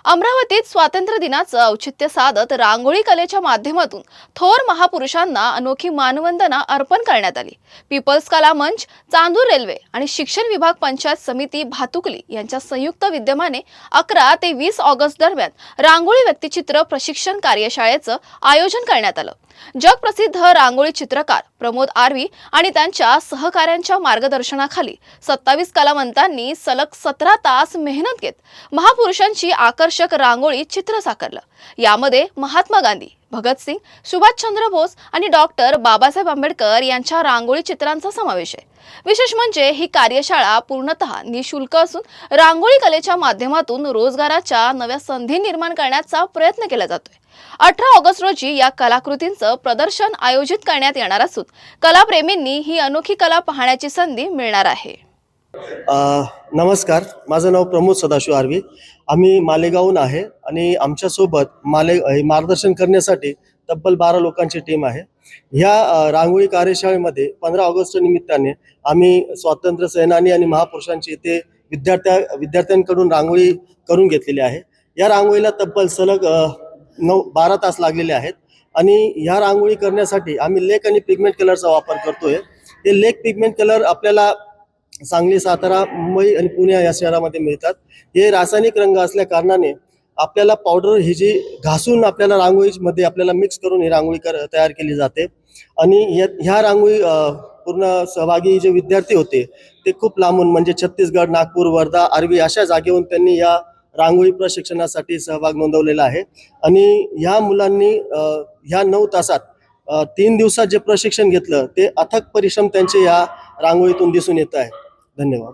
अमरावतीत स्वातंत्र्य दिनाचं औचित्य साधत रांगोळी कलेच्या माध्यमातून थोर महापुरुषांना अनोखी मानवंदना अर्पण करण्यात आली। पीपल्स कला मंच, चांदूर रेल्वे आणि शिक्षण विभाग पंचायत समिती भातुकली यांच्या संयुक्त विद्यमाने 11 ते 20 ऑगस्ट दरम्यान रांगोळी व्यक्तिचित्र प्रशिक्षण कार्यशाळेचं आयोजन करण्यात आलं। जगप्रसिद्ध रांगोळी चित्रकार प्रमोद आर्वी आणि त्यांच्या सहकाऱ्यांच्या मार्गदर्शनाखाली 27 कलावंतांनी सलग 17 तास मेहनत घेत महापुरुषांची आकर्षक रांगोळी चित्र साकारलं। यामध्ये महात्मा गांधी, भगतसिंग, सुभाषचंद्र बोस आणि डॉक्टर बाबासाहेब आंबेडकर यांच्या रांगोळी चित्रांचा समावेश आहे। विशेष म्हणजे ही कार्यशाळा पूर्णतः निशुल्क असून रांगोळी कलेच्या माध्यमातून रोजगाराच्या नव्या संधी निर्माण करण्याचा प्रयत्न केला जातोय। 18 ऑगस्ट रोजी या कलाकृतींचं प्रदर्शन आयोजित करण्यात येणार असून कलाप्रेमींनी ही अनोखी कला पाहण्याची संधी मिळणार आहे। नमस्कार, माझं नाव प्रमोद सदाशिव आर्वी। आम्ही मालेगावहून आहे आणि आमच्या सोबत मार्गदर्शन करण्यासाठी तब्बल 12 लोकांची टीम आहे। ह्या रांगोळी कार्यशाळेमध्ये 15 ऑगस्ट निमित्ताने आम्ही स्वातंत्र्य सेनानी आणि महापुरुषांची इथे विद्यार्थ्यांकडून रांगोळी करून घेतलेली आहे। या रांगोळीला तब्बल सलग 12 तास लागलेले आहेत आणि ह्या रांगोळी करण्यासाठी आम्ही लेक आणि पिगमेंट कलरचा वापर करतोय। हे लेक पिगमेंट कलर आपल्याला सांगली, सातारा, मुंबई आणि पुणे या शहरामध्ये मिळतात। हे रासायनिक रंग असल्या कारणाने आपल्याला पावडर ही जी घासून आपल्याला रांगोळीमध्ये आपल्याला मिक्स करून ही रांगोळी तयार केली जाते। आणि ह्या रांगोळी पूर्ण सहभागी जे विद्यार्थी होते ते खूप लांबून म्हणजे छत्तीसगड, नागपूर, वर्धा, आर्वी अशा जागेहून त्यांनी या रांगोळी प्रशिक्षणासाठी सहभाग नोंदवलेला आहे। आणि ह्या मुलांनी ह्या 9 तासात 3 दिवसात जे प्रशिक्षण घेतलं ते अथक परिश्रम त्यांचे या रांगोळीतून दिसून येत आहे। धन्यवाद।